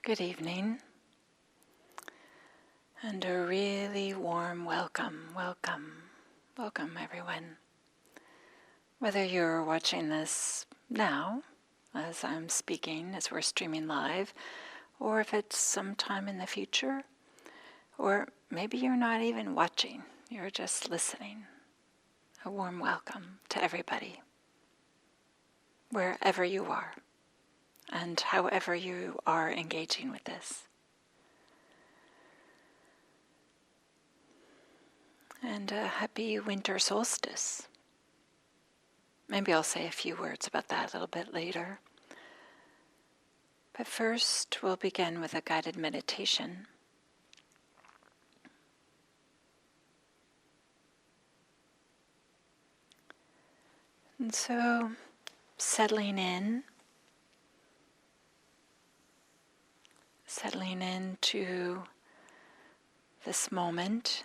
Good evening, and a really warm welcome, everyone. Whether you're watching this now, as I'm speaking, as we're streaming live, or if it's sometime in the future, or maybe you're not even watching, you're just listening. A warm welcome to everybody, wherever you are, and however you are engaging with this. And a happy winter solstice. Maybe I'll say a few words about that a little bit later. But first, we'll begin with a guided meditation. And so, settling into this moment.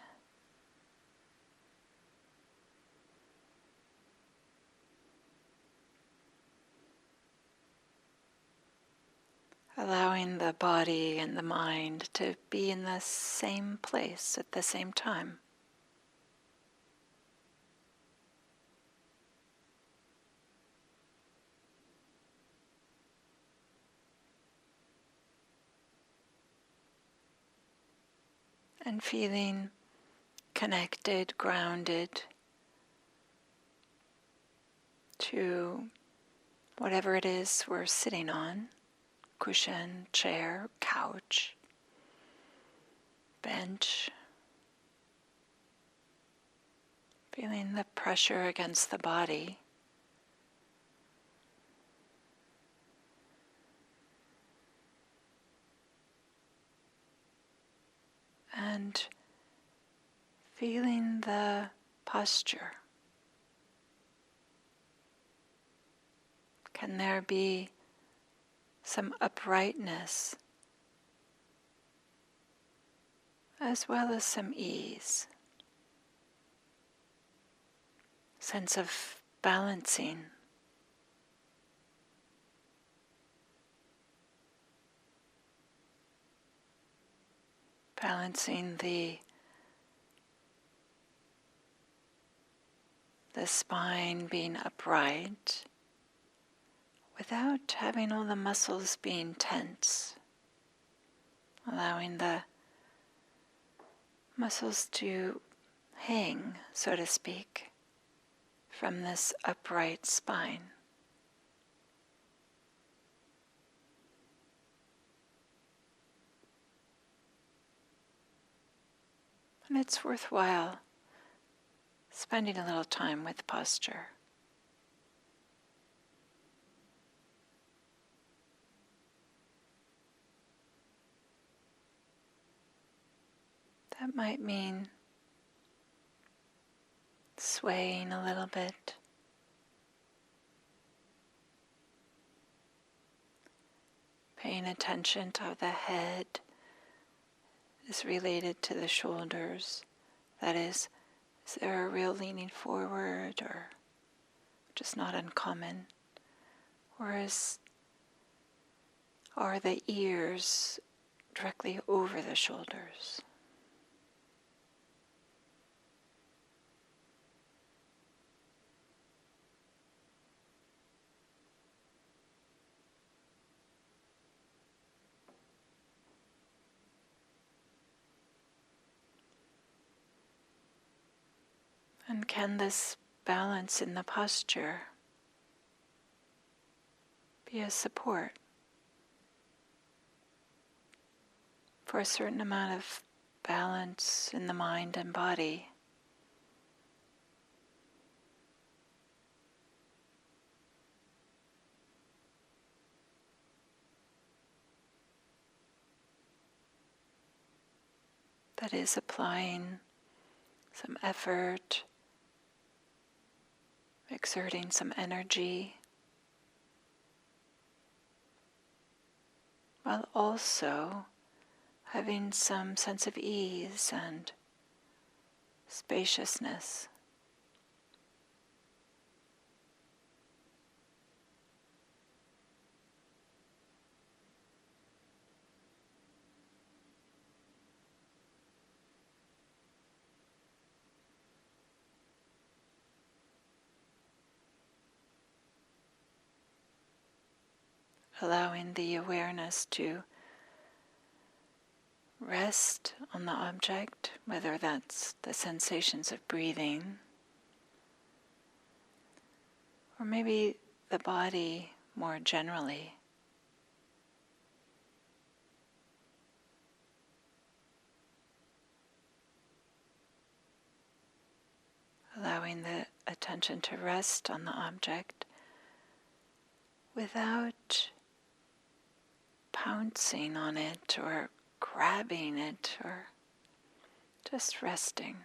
Allowing the body and the mind to be in the same place at the same time. And feeling connected, grounded to whatever it is we're sitting on. Cushion, chair, couch, bench. Feeling the pressure against the body. And feeling the posture. Can there be some uprightness as well as some ease? Sense of balancing. Balancing the spine being upright without having all the muscles being tense. Allowing the muscles to hang, so to speak, from this upright spine. And it's worthwhile spending a little time with posture. That might mean swaying a little bit, paying attention to how the head is related to the shoulders. That is there a real leaning forward, or just not uncommon? Or are the ears directly over the shoulders? And can this balance in the posture be a support for a certain amount of balance in the mind and body? That is applying some effort, exerting some energy, while also having some sense of ease and spaciousness. allowing the awareness to rest on the object, whether that's the sensations of breathing, or maybe the body more generally. Allowing the attention to rest on the object without pouncing on it or grabbing it, or just resting.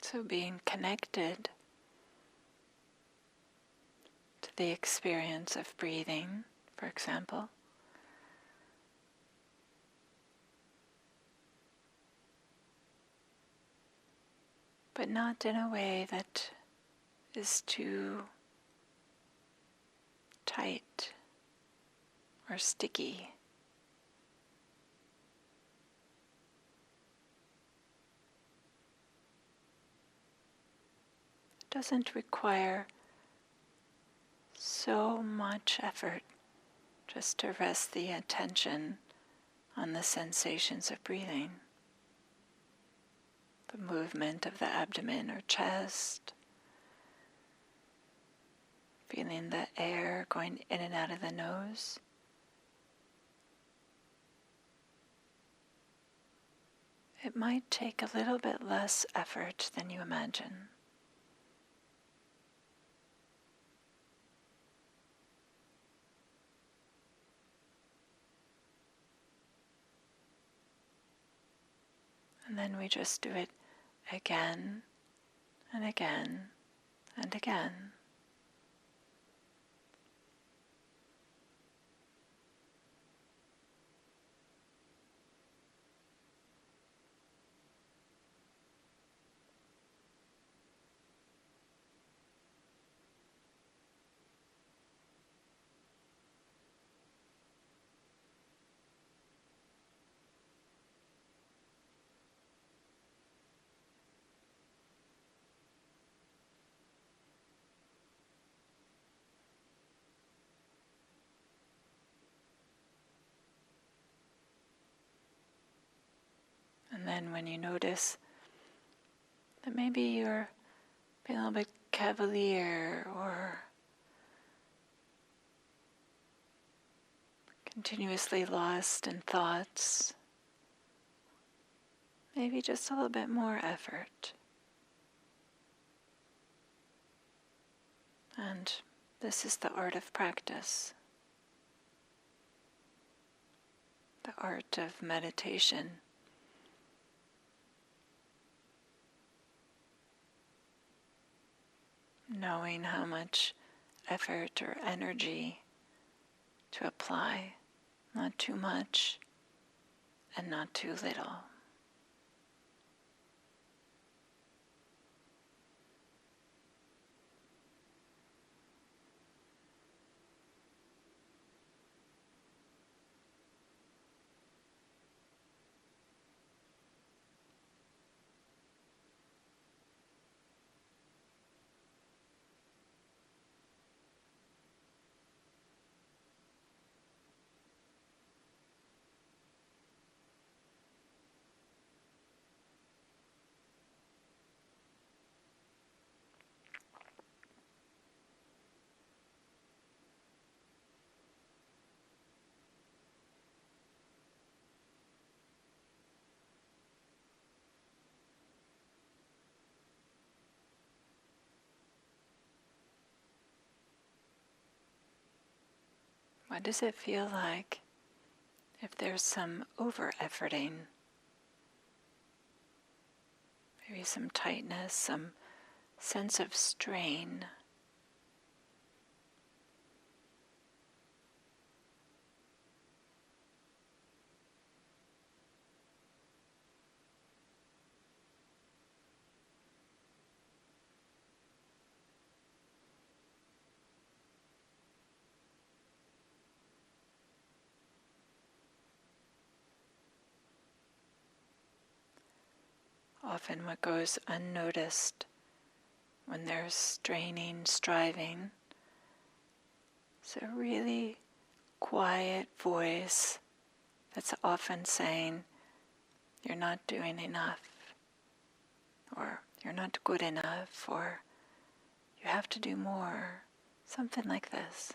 So being connected to the experience of breathing, for example, but not in a way that is too tight or sticky. It doesn't require so much effort just to rest the attention on the sensations of breathing, the movement of the abdomen or chest, feeling the air going in and out of the nose. It might take a little bit less effort than you imagine. And then we just do it again and again and again. And then when you notice that maybe you're being a little bit cavalier or continuously lost in thoughts, maybe just a little bit more effort. And this is the art of practice, the art of meditation. Knowing how much effort or energy to apply, not too much and not too little. What does it feel like if there's some over-efforting? Maybe some tightness, some sense of strain. Often what goes unnoticed when there's straining, striving, is a really quiet voice that's often saying, you're not doing enough, or you're not good enough, or you have to do more, something like this.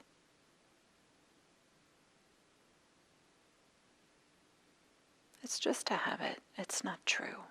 It's just a habit, it's not true.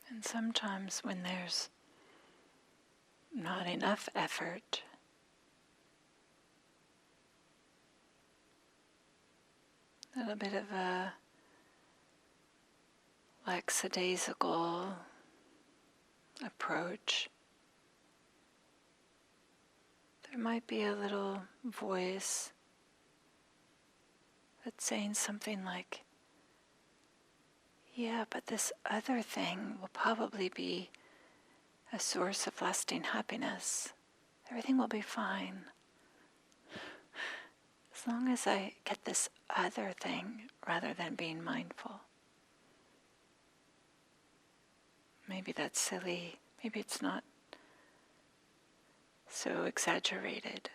And sometimes when there's not enough effort, a little bit of a lackadaisical approach, there might be a little voice that's saying something like, yeah, but this other thing will probably be a source of lasting happiness. Everything will be fine. As long as I get this other thing rather than being mindful. Maybe that's silly. Maybe it's not so exaggerated.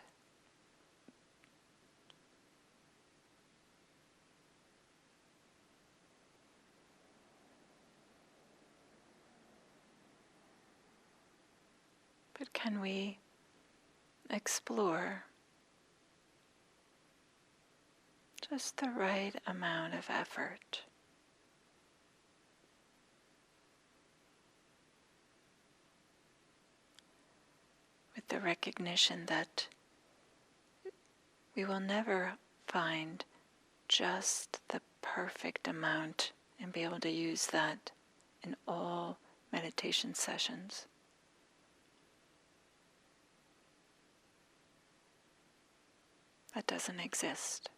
But can we explore just the right amount of effort? the recognition that we will never find just the perfect amount and be able to use that in all meditation sessions. That doesn't exist.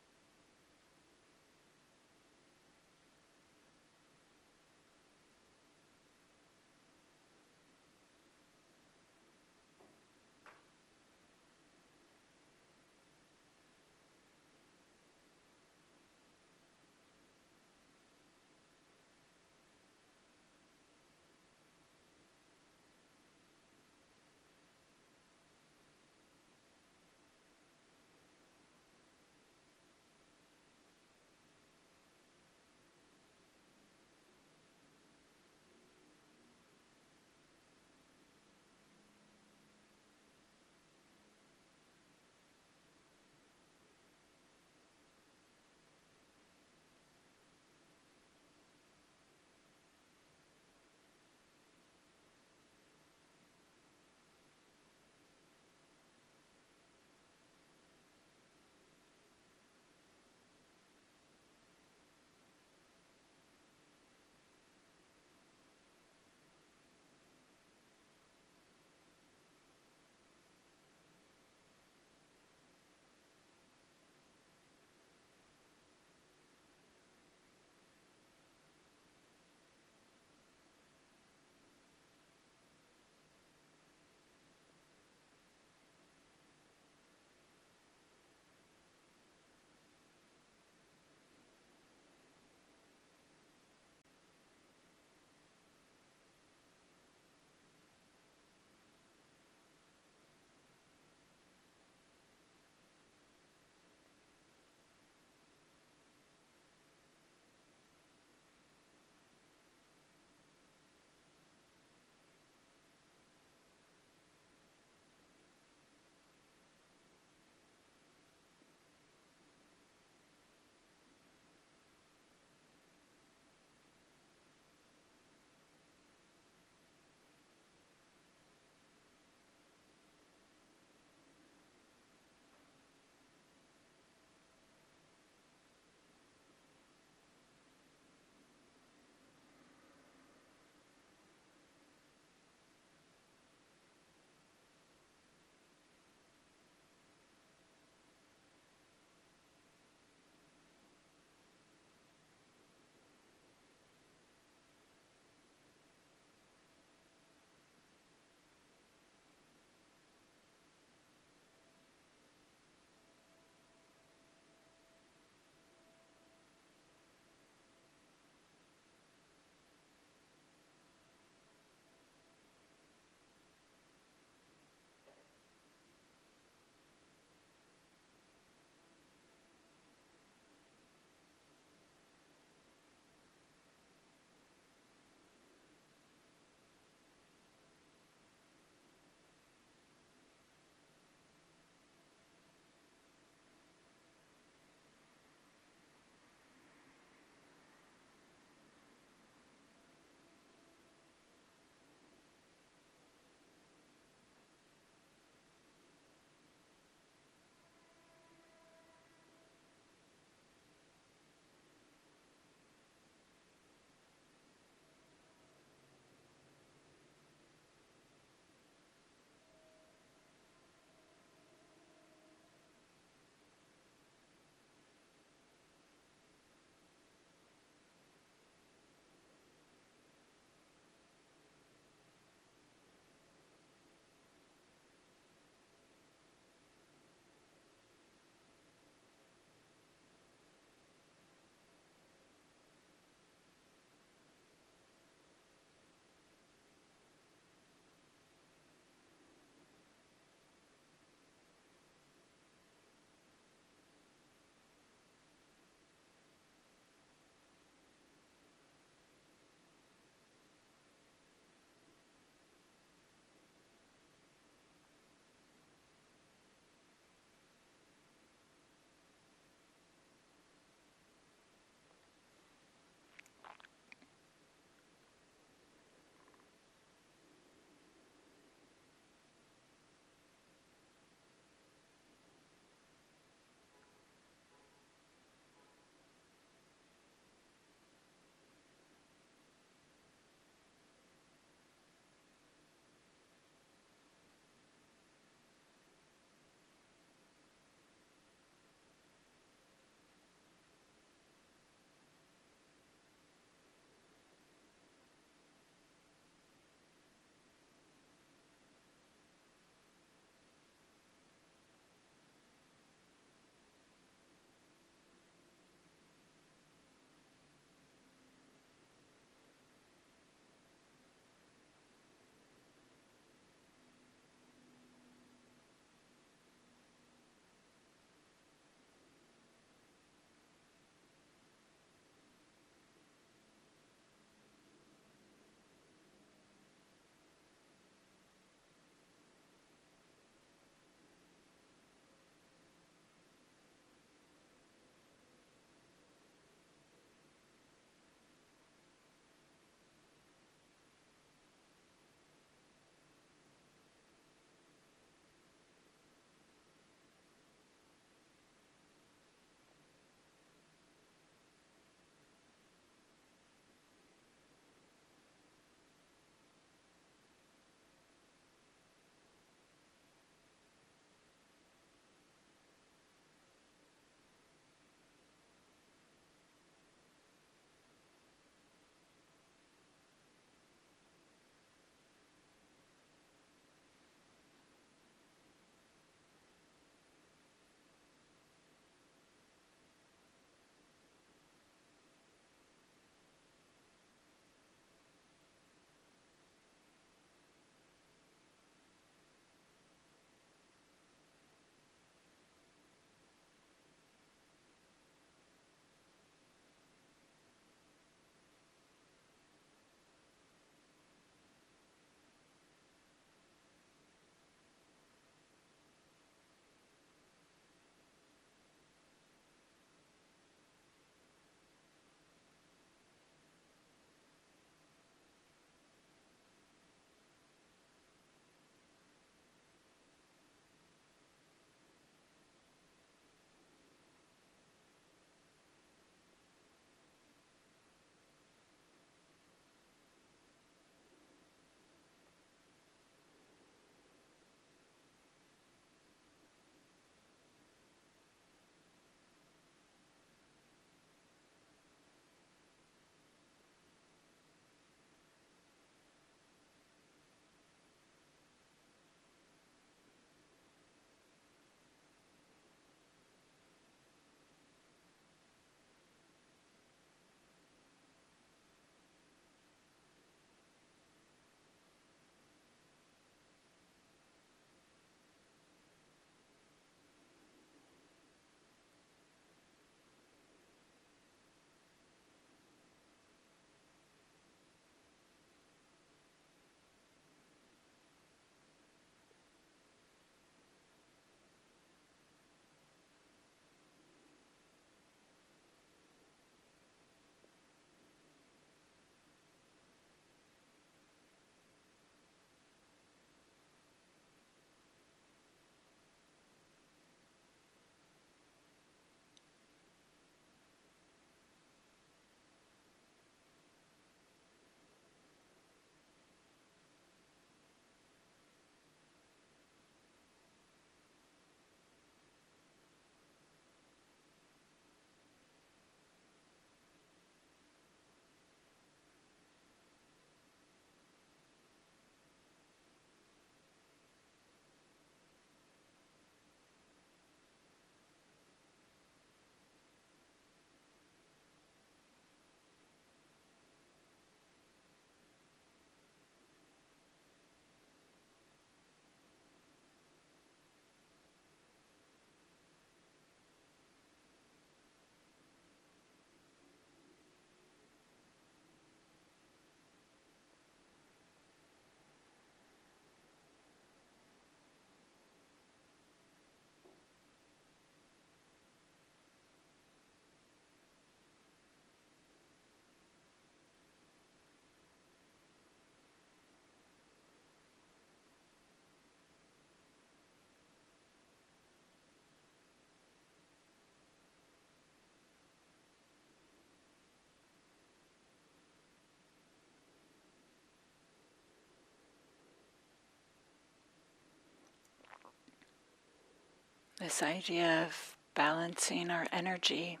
This idea of balancing our energy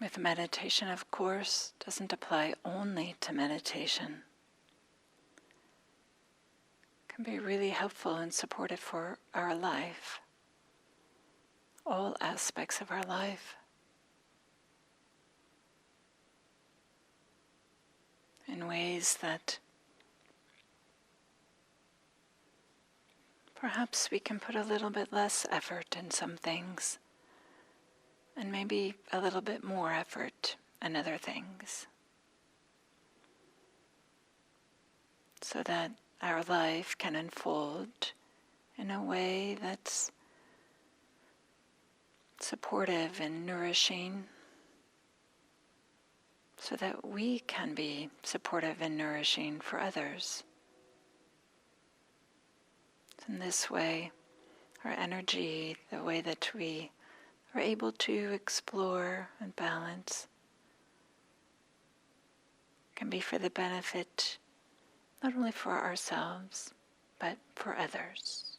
with meditation, of course, doesn't apply only to meditation. It can be really helpful and supportive for our life, all aspects of our life. In ways that perhaps we can put a little bit less effort in some things, and maybe a little bit more effort in other things, so that our life can unfold in a way that's supportive and nourishing, so that we can be supportive and nourishing for others. In this way, our energy, the way that we are able to explore and balance, can be for the benefit not only for ourselves, but for others.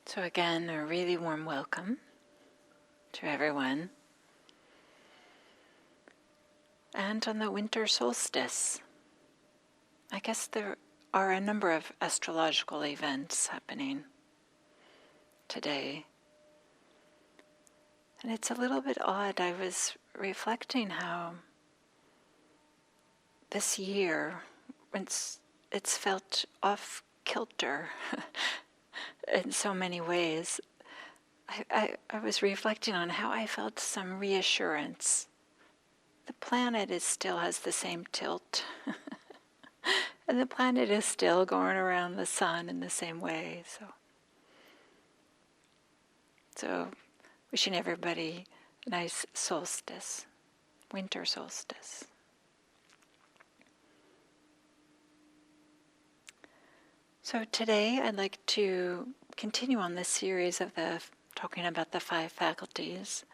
So again, a really warm welcome to everyone. And on the winter solstice, I guess there are a number of astrological events happening today. And it's a little bit odd. I was reflecting how this year, it's felt off kilter in so many ways. I was reflecting on how I felt some reassurance. The planet still has the same tilt. And the planet is still going around the sun in the same way. So wishing everybody a nice solstice, winter solstice. So today I'd like to continue on this series of talking about the 5 faculties.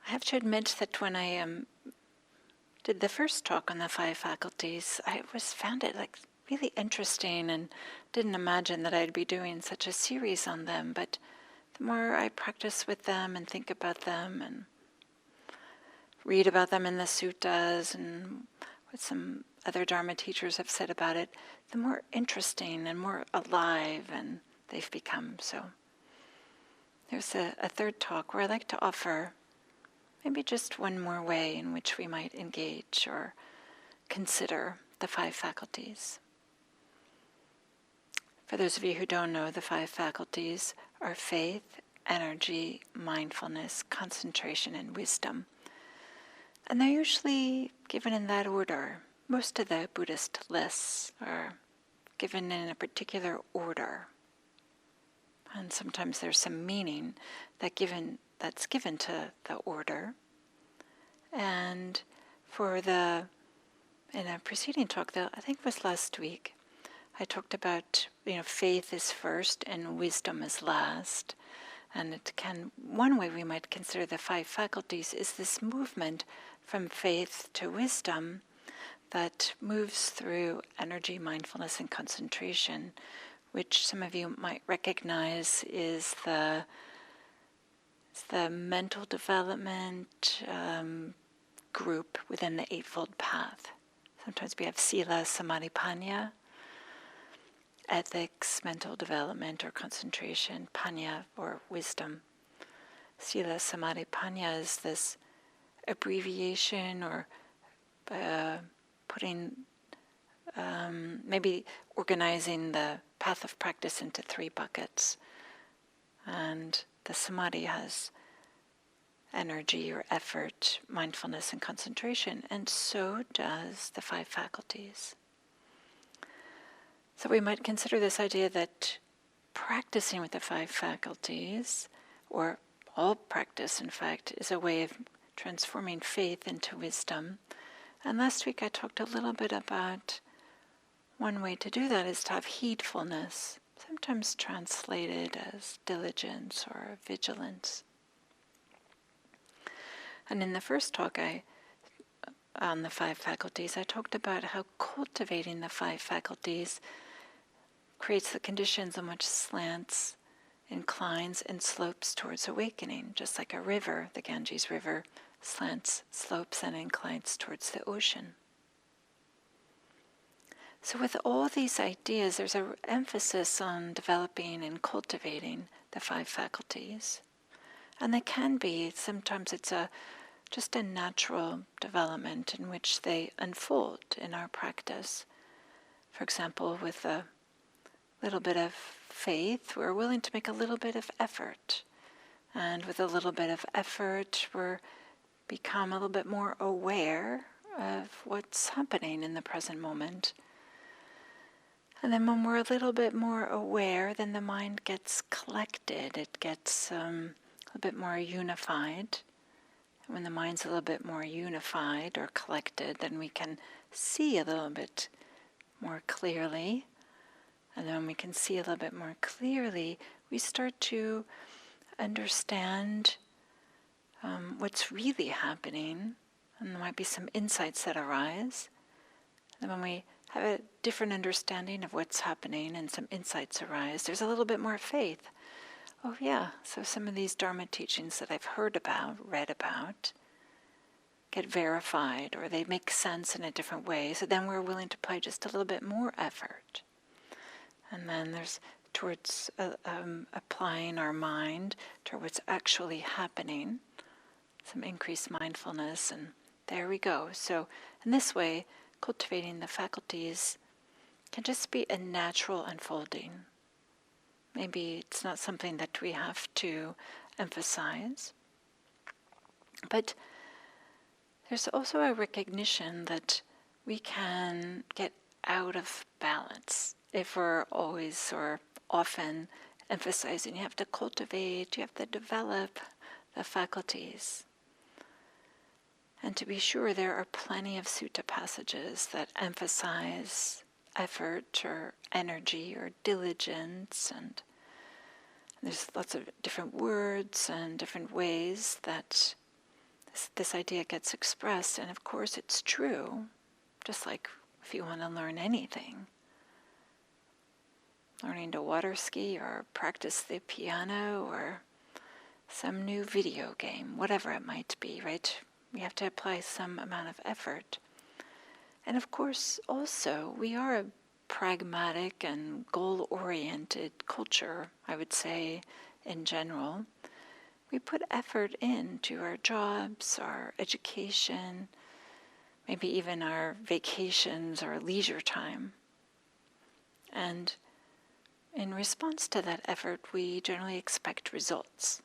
I have to admit that when I did the first talk on the 5 faculties, I found it really interesting and didn't imagine that I'd be doing such a series on them. But the more I practice with them and think about them and read about them in the suttas and what some other Dharma teachers have said about it, the more interesting and more alive and they've become. So there's a third talk where I like to offer maybe just one more way in which we might engage or consider the 5 faculties. For those of you who don't know, the 5 faculties are faith, energy, mindfulness, concentration, and wisdom. And they're usually given in that order. Most of the Buddhist lists are given in a particular order. And sometimes there's some meaning that's given to the order. And in a preceding talk, I think it was last week, I talked about, faith is first and wisdom is last. And one way we might consider the 5 faculties is this movement from faith to wisdom that moves through energy, mindfulness, and concentration, which some of you might recognize is the mental development group within the Eightfold Path. Sometimes we have Sila, Samadhi, Panya, ethics, mental development or concentration, Panya or wisdom. Sila, Samadhi, Panya is this abbreviation or putting maybe organizing the path of practice into 3 buckets. And the samadhi has energy or effort, mindfulness, and concentration, and so does the 5 faculties. So we might consider this idea that practicing with the 5 faculties, or all practice in fact, is a way of transforming faith into wisdom. And last week I talked a little bit about one way to do that is to have heedfulness, sometimes translated as diligence or vigilance. And in the first talk on the 5 faculties, I talked about how cultivating the 5 faculties creates the conditions on which slants, inclines, and slopes towards awakening, just like a river, the Ganges River, slants, slopes, and inclines towards the ocean. So with all these ideas, there's an emphasis on developing and cultivating the 5 faculties. And they can be, sometimes it's just a natural development in which they unfold in our practice. For example, with a little bit of faith, we're willing to make a little bit of effort. And with a little bit of effort, we're become a little bit more aware of what's happening in the present moment. And then when we're a little bit more aware, then the mind gets collected. It gets a little bit more unified. And when the mind's a little bit more unified or collected, then we can see a little bit more clearly. And then when we can see a little bit more clearly, we start to understand what's really happening. And there might be some insights that arise. And when we have a different understanding of what's happening and some insights arise, there's a little bit more faith. Oh yeah, so some of these Dharma teachings that I've heard about, read about, get verified, or they make sense in a different way. So then we're willing to apply just a little bit more effort. And then there's towards applying our mind to what's actually happening, some increased mindfulness, and there we go. So in this way, cultivating the faculties can just be a natural unfolding. Maybe it's not something that we have to emphasize, but there's also a recognition that we can get out of balance if we're always or often emphasizing you have to cultivate, you have to develop the faculties. And to be sure, there are plenty of sutta passages that emphasize effort or energy or diligence, and there's lots of different words and different ways that this idea gets expressed. And of course it's true, just like if you want to learn anything. Learning to water ski or practice the piano or some new video game, whatever it might be, right? We have to apply some amount of effort. And of course, also, we are a pragmatic and goal-oriented culture, I would say, in general. We put effort into our jobs, our education, maybe even our vacations, our leisure time. And in response to that effort, we generally expect results.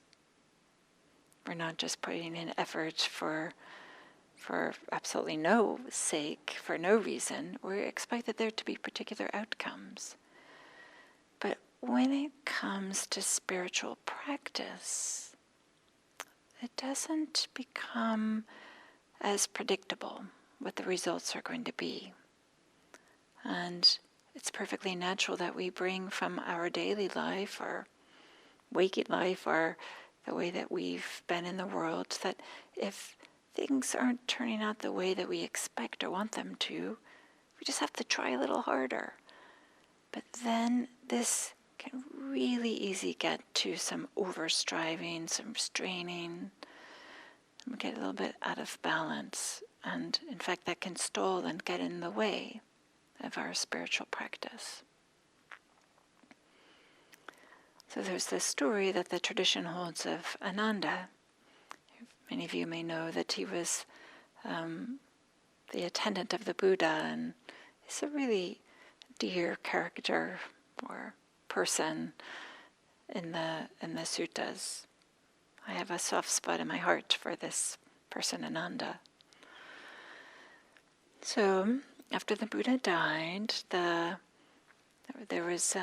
We're not just putting in effort for absolutely no sake, for no reason. We expect that there to be particular outcomes. But when it comes to spiritual practice, it doesn't become as predictable what the results are going to be. And it's perfectly natural that we bring from our daily life, our waking life, or the way that we've been in the world, that if things aren't turning out the way that we expect or want them to, we just have to try a little harder. But then this can really easily get to some overstriving, some straining, and we get a little bit out of balance. And in fact, that can stall and get in the way of our spiritual practice. So there's this story that the tradition holds of Ananda. Many of you may know that he was the attendant of the Buddha, and is a really dear character or person in the suttas. I have a soft spot in my heart for this person, Ananda. So after the Buddha died, there was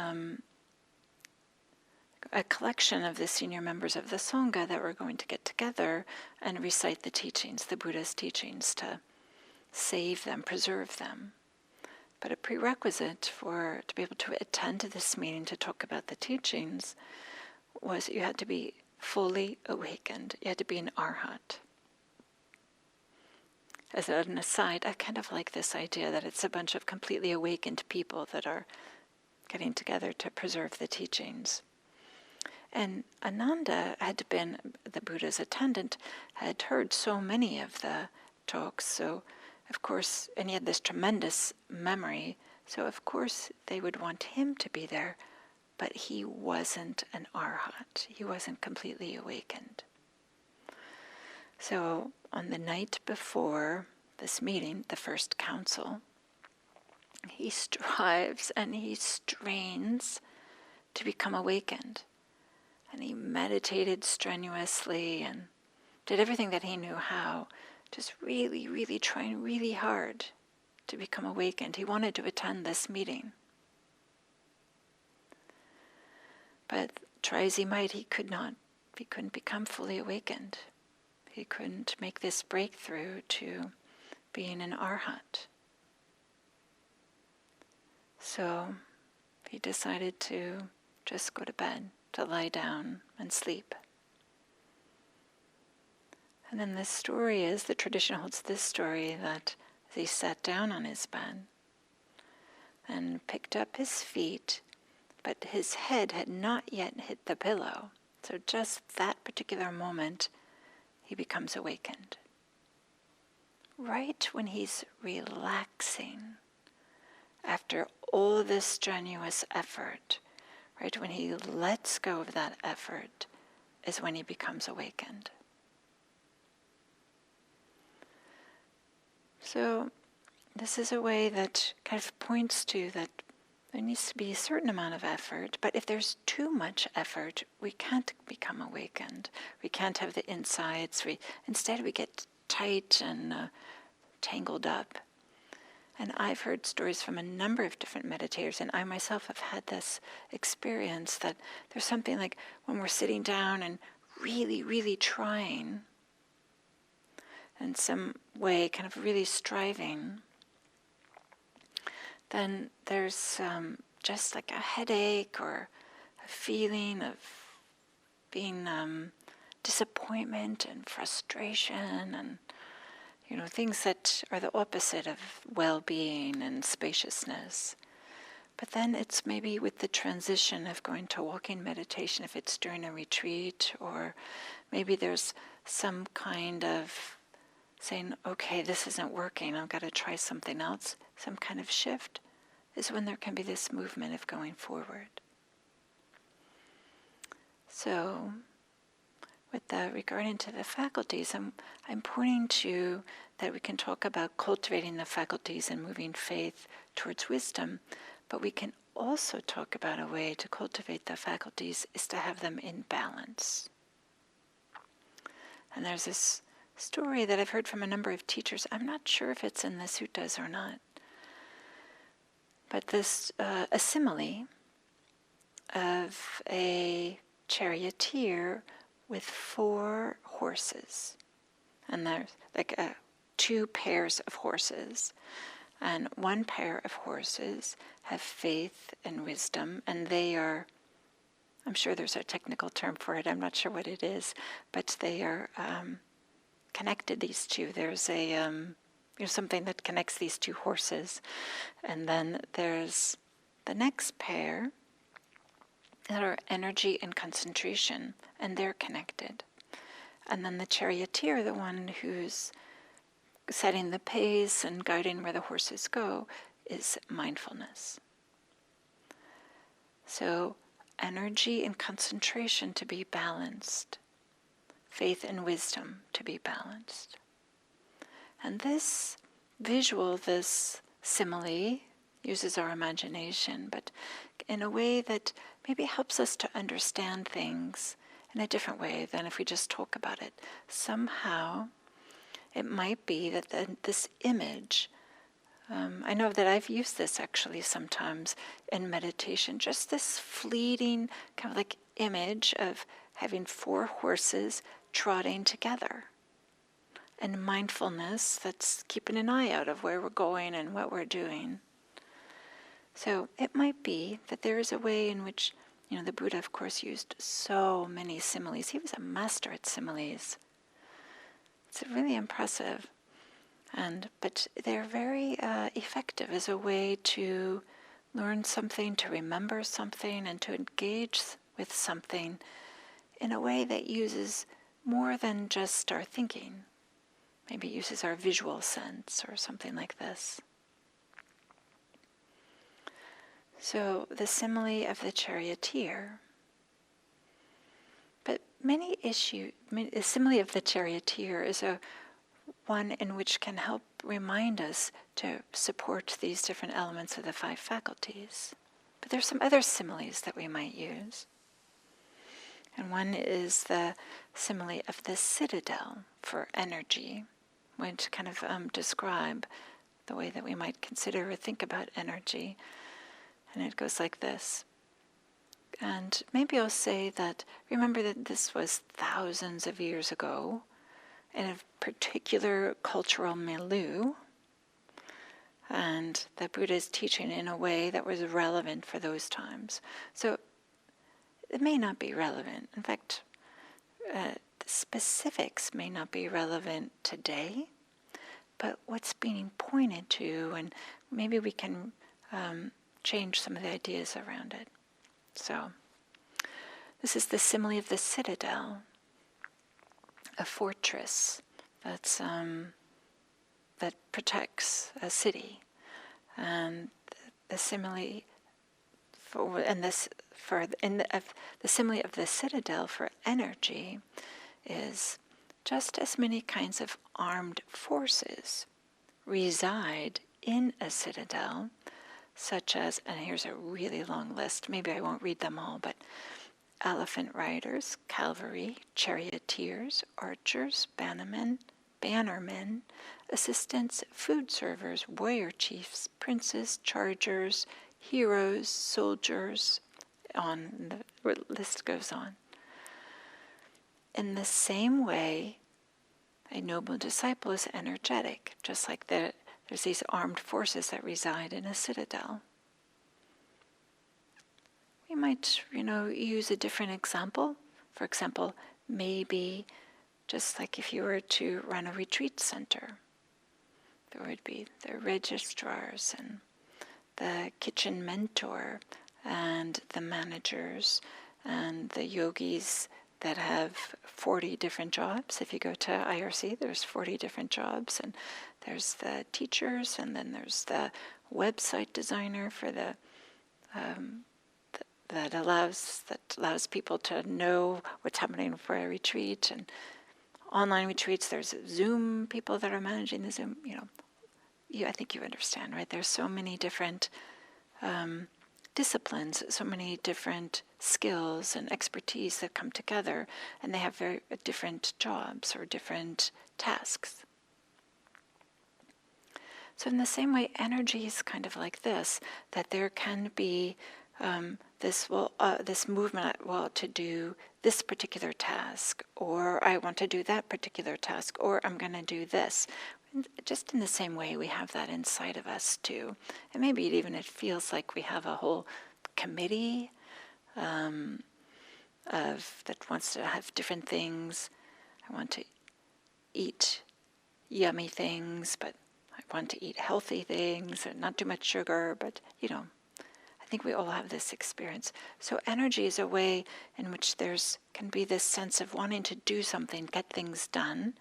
a collection of the senior members of the Sangha that were going to get together and recite the teachings, the Buddha's teachings, to save them, preserve them. But a prerequisite to be able to attend to this meeting to talk about the teachings was you had to be fully awakened. You had to be an arhat. As an aside, I kind of like this idea that it's a bunch of completely awakened people that are getting together to preserve the teachings. And Ananda had been, the Buddha's attendant, had heard so many of the talks, so of course, and he had this tremendous memory, so of course they would want him to be there, but he wasn't an arhat. He wasn't completely awakened. So on the night before this meeting, the first council, he strives and he strains to become awakened. And he meditated strenuously and did everything that he knew how, just really, really trying really hard to become awakened. He wanted to attend this meeting. But try as he might, he couldn't become fully awakened. He couldn't make this breakthrough to being an arhat. So he decided to just go to bed, to lie down and sleep. And then this story is, the tradition holds this story, that he sat down on his bed and picked up his feet, but his head had not yet hit the pillow. So just that particular moment, he becomes awakened. Right when he's relaxing, after all this strenuous effort, right when he lets go of that effort, is when he becomes awakened. So this is a way that kind of points to that there needs to be a certain amount of effort, but if there's too much effort, we can't become awakened. We can't have the insights. Instead we get tight and tangled up. And I've heard stories from a number of different meditators, and I myself have had this experience that there's something like when we're sitting down and really, really trying, in some way kind of really striving, then there's just like a headache or a feeling of being disappointment and frustration and things that are the opposite of well-being and spaciousness. But then it's maybe with the transition of going to walking meditation, if it's during a retreat, or maybe there's some kind of saying, okay, this isn't working, I've got to try something else, some kind of shift, is when there can be this movement of going forward. So, regarding to the faculties, I'm pointing to that we can talk about cultivating the faculties and moving faith towards wisdom, but we can also talk about a way to cultivate the faculties is to have them in balance. And there's this story that I've heard from a number of teachers. I'm not sure if it's in the suttas or not, but this a simile of a charioteer with 4 horses, and there's like 2 pairs of horses, and 1 pair of horses have faith and wisdom, and they are, I'm sure there's a technical term for it, I'm not sure what it is, but they are connected, these two. There's a something that connects these 2 horses, and then there's the next pair that are energy and concentration, and they're connected. And then the charioteer, the one who's setting the pace and guiding where the horses go, is mindfulness. So energy and concentration to be balanced, faith and wisdom to be balanced. And this visual, this simile, uses our imagination, but in a way that maybe helps us to understand things in a different way than if we just talk about it. Somehow, it might be that this image, I know that I've used this actually sometimes in meditation, just this fleeting kind of like image of having 4 horses trotting together. And mindfulness that's keeping an eye out of where we're going and what we're doing. So it might be that there is a way in which, the Buddha, of course, used so many similes. He was a master at similes. It's really impressive. But they're very effective as a way to learn something, to remember something, and to engage with something in a way that uses more than just our thinking. Maybe it uses our visual sense or something like this. So the simile of the charioteer. But the simile of the charioteer is one in which can help remind us to support these different elements of the 5 faculties. But there's some other similes that we might use. And one is the simile of the citadel for energy, which kind of describe the way that we might consider or think about energy. And it goes like this. And maybe I'll say that, remember that this was thousands of years ago in a particular cultural milieu, and the Buddha is teaching in a way that was relevant for those times. So it may not be relevant. In fact, the specifics may not be relevant today, but what's being pointed to, and maybe we can change some of the ideas around it. So, this is the simile of the citadel, a fortress that protects a city, and the simile the simile of the citadel for energy is just as many kinds of armed forces reside in a citadel, such as, and here's a really long list, maybe I won't read them all, but elephant riders, cavalry, charioteers, archers, bannermen, assistants, food servers, warrior chiefs, princes, chargers, heroes, soldiers, the list goes on. In the same way, a noble disciple is energetic, just like there's these armed forces that reside in a citadel. We might, use a different example. For example, maybe just like if you were to run a retreat center, there would be the registrars and the kitchen mentor and the managers and the yogis that have 40 different jobs. If you go to IRC, there's 40 different jobs, and there's the teachers, and then there's the website designer for that allows people to know what's happening for a retreat, and online retreats. There's Zoom people that are managing the Zoom. I think you understand, right? There's so many different disciplines, so many different skills and expertise that come together, and they have very different jobs or different tasks. So in the same way, energy is kind of like this, that there can be this movement, to do this particular task, or I want to do that particular task, or I'm going to do this. Just in the same way, we have that inside of us too. And maybe it feels like we have a whole committee that wants to have different things. I want to eat yummy things, but I want to eat healthy things, and not too much sugar, but I think we all have this experience. So energy is a way in which can be this sense of wanting to do something, get things done,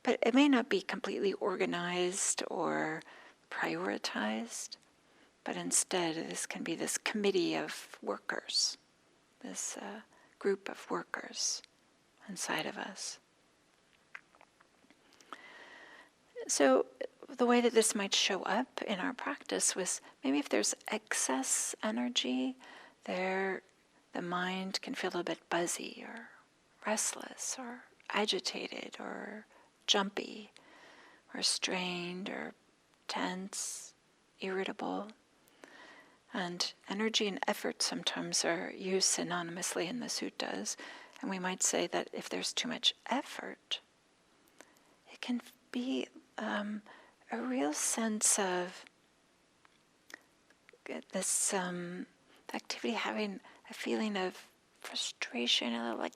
but it may not be completely organized or prioritized, but instead this can be this committee of workers, this group of workers inside of us. So the way that this might show up in our practice was maybe if there's excess energy, there the mind can feel a little bit buzzy or restless or agitated or jumpy or strained or tense, irritable. And energy and effort sometimes are used synonymously in the suttas. And we might say that if there's too much effort, it can be a real sense of this activity having a feeling of frustration, a little like,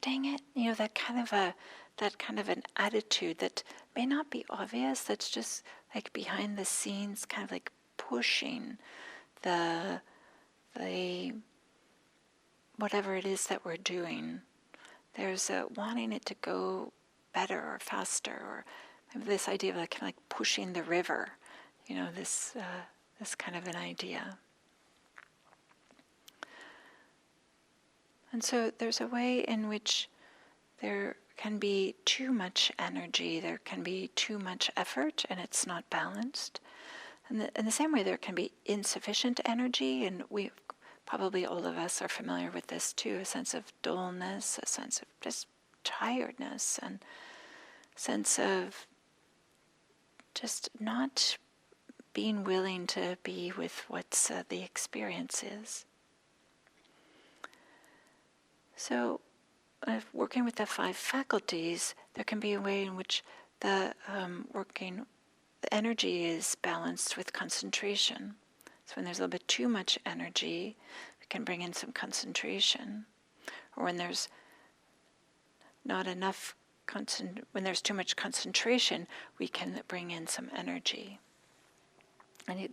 dang it, that kind of an attitude that may not be obvious. That's just like behind the scenes, kind of like pushing the whatever it is that we're doing. There's a wanting it to go better or faster, or maybe this idea of like kind of like pushing the river, this kind of an idea. And so there's a way in which there can be too much energy, there can be too much effort, and it's not balanced. And in the same way, there can be insufficient energy, and we probably all of us are familiar with this too, a sense of dullness, a sense of just tiredness, and a sense of just not being willing to be with what's the experience is. So, working with the 5 faculties, there can be a way in which the energy is balanced with concentration. So when there's a little bit too much energy, we can bring in some concentration. Or when there's not enough when there's too much concentration, we can bring in some energy. And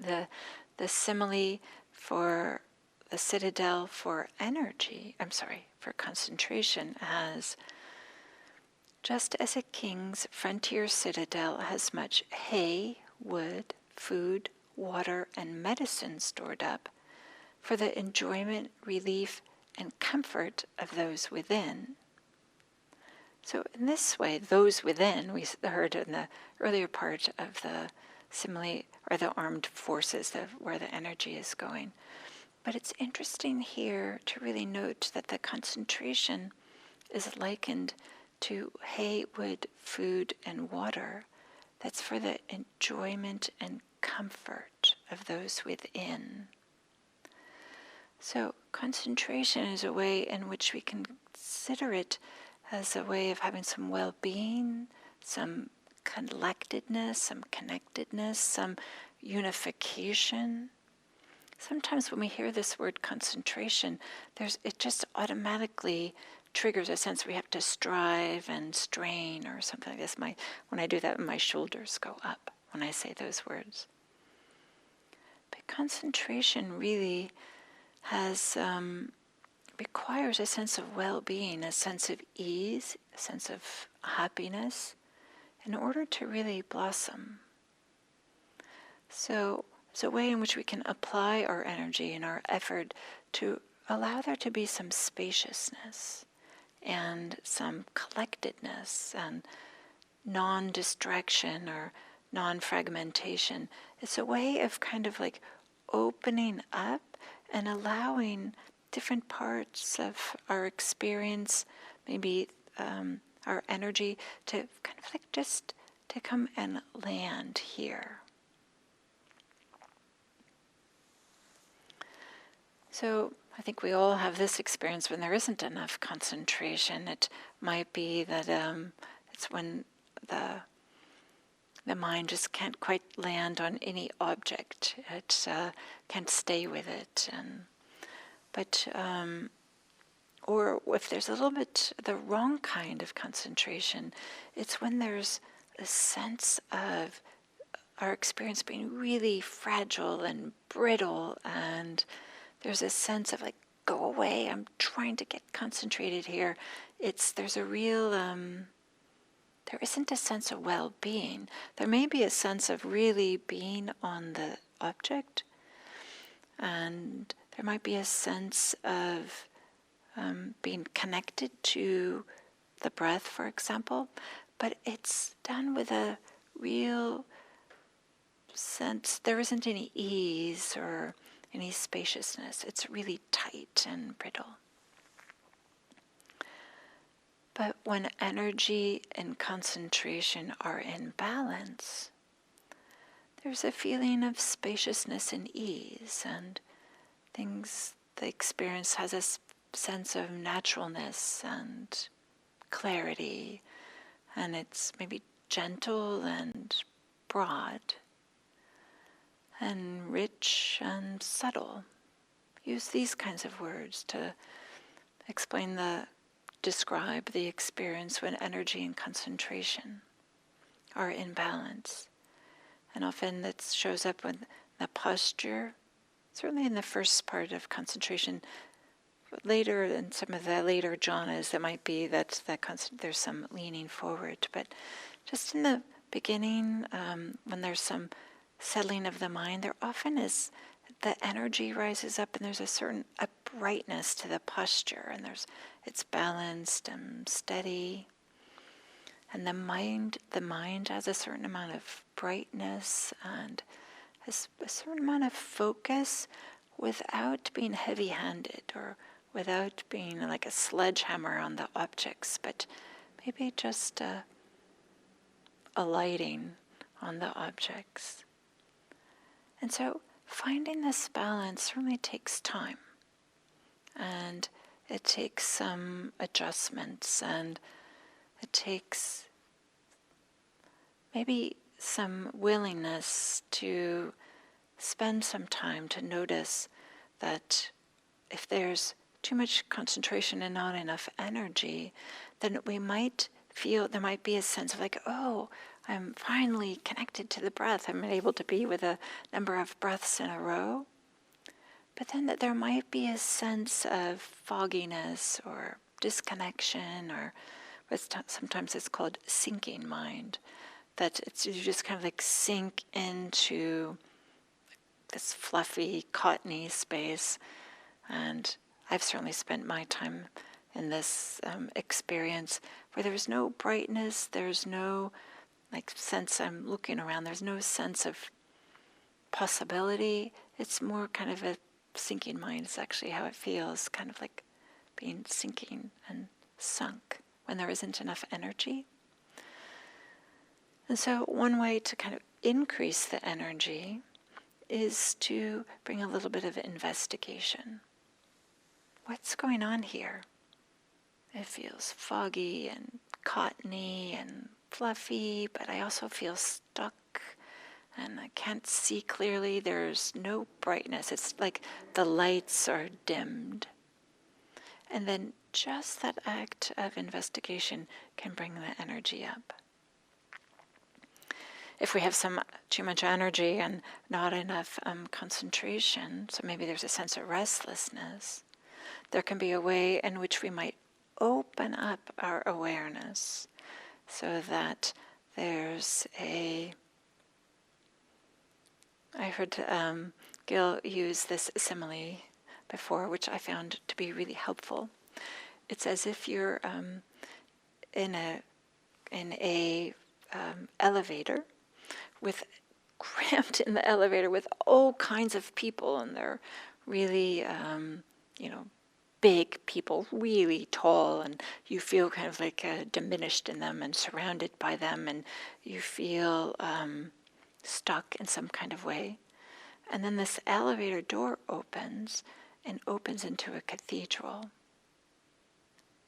the simile for the citadel for for concentration as just as a king's frontier citadel has much hay, wood, food, water, and medicine stored up for the enjoyment, relief, and comfort of those within. So in this way, those within, we heard in the earlier part of the simile, or the armed forces, where the energy is going. But it's interesting here to really note that the concentration is likened to hay, wood, food, and water. That's for the enjoyment and comfort of those within. So concentration is a way in which we can consider it as a way of having some well-being, some collectedness, some connectedness, some unification. Sometimes when we hear this word concentration, it just automatically triggers a sense we have to strive and strain or something like this. When I do that, my shoulders go up when I say those words. But concentration really requires a sense of well-being, a sense of ease, a sense of happiness, in order to really blossom. So it's a way in which we can apply our energy and our effort to allow there to be some spaciousness and some collectedness and non-distraction or non-fragmentation. It's a way of kind of like opening up and allowing different parts of our experience, maybe our energy, to kind of like just to come and land here. So I think we all have this experience when there isn't enough concentration. It might be that it's when the mind just can't quite land on any object. It can't stay with it. Or if there's a little bit the wrong kind of concentration, it's when there's a sense of our experience being really fragile and brittle, and there's a sense of like, go away, I'm trying to get concentrated here. There's a real, there isn't a sense of well-being. There may be a sense of really being on the object, and there might be a sense of being connected to the breath, for example, but it's done with a real sense, there isn't any ease or any spaciousness. It's really tight and brittle. But when energy and concentration are in balance, there's a feeling of spaciousness and ease, and the experience has a sense of naturalness and clarity, and it's maybe gentle and broad and rich and subtle. Use these kinds of words to describe the experience when energy and concentration are in balance. And often that shows up with the posture, certainly in the first part of concentration. Later, in some of the later jhanas, it might be that there's some leaning forward. But just in the beginning, when there's some settling of the mind, there often is the energy rises up, and there's a certain uprightness to the posture, and it's balanced and steady. And the mind has a certain amount of brightness and has a certain amount of focus without being heavy-handed or without being like a sledgehammer on the objects, but maybe just a lighting on the objects. And so finding this balance certainly takes time, and it takes some adjustments, and it takes maybe some willingness to spend some time to notice that if there's too much concentration and not enough energy, then we might feel there might be a sense of like, oh, I'm finally connected to the breath. I'm able to be with a number of breaths in a row. But then that there might be a sense of fogginess or disconnection, or sometimes it's called sinking mind, that you just kind of like sink into this fluffy, cottony space. And I've certainly spent my time in this experience where there's no brightness, there's no sense I'm looking around, there's no sense of possibility. It's more kind of a sinking mind. It's actually how it feels, kind of like being sinking and sunk when there isn't enough energy. And so one way to kind of increase the energy is to bring a little bit of investigation. What's going on here? It feels foggy and cottony and fluffy, but I also feel stuck and I can't see clearly. There's no brightness. It's like the lights are dimmed. And then just that act of investigation can bring the energy up. If we have too much energy and not enough concentration, so maybe there's a sense of restlessness, there can be a way in which we might open up our awareness so that there's I heard Gil use this simile before, which I found to be really helpful. It's as if you're in a elevator, cramped in the elevator with all kinds of people, and they're really, big people, really tall, and you feel kind of like diminished in them and surrounded by them, and you feel stuck in some kind of way. And then this elevator door opens into a cathedral.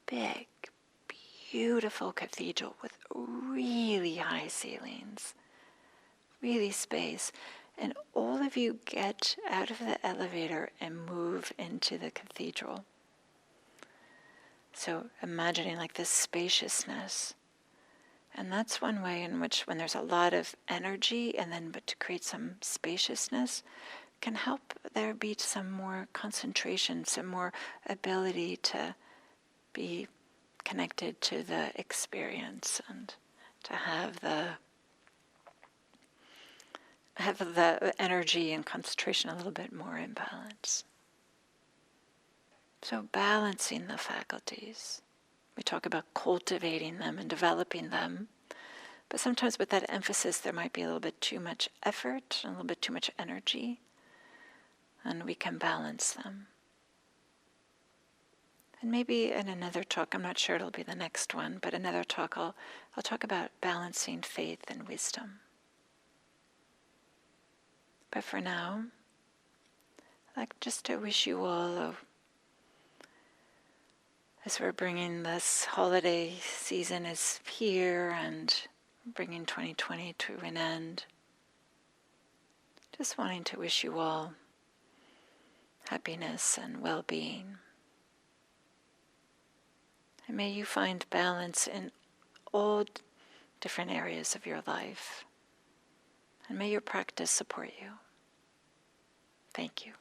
Big, beautiful cathedral with really high ceilings, really space. And all of you get out of the elevator and move into the cathedral. So imagining like this spaciousness. And that's one way in which, when there's a lot of energy, but to create some spaciousness, can help there be some more concentration, some more ability to be connected to the experience and to have the energy and concentration a little bit more in balance. So balancing the faculties. We talk about cultivating them and developing them. But sometimes with that emphasis, there might be a little bit too much effort, and a little bit too much energy, and we can balance them. And maybe in another talk, I'm not sure it'll be the next one, but another talk I'll talk about balancing faith and wisdom. But for now, I'd like just to wish you all, as we're bringing this holiday season is here and bringing 2020 to an end, just wanting to wish you all happiness and well-being. And may you find balance in all different areas of your life. And may your practice support you. Thank you.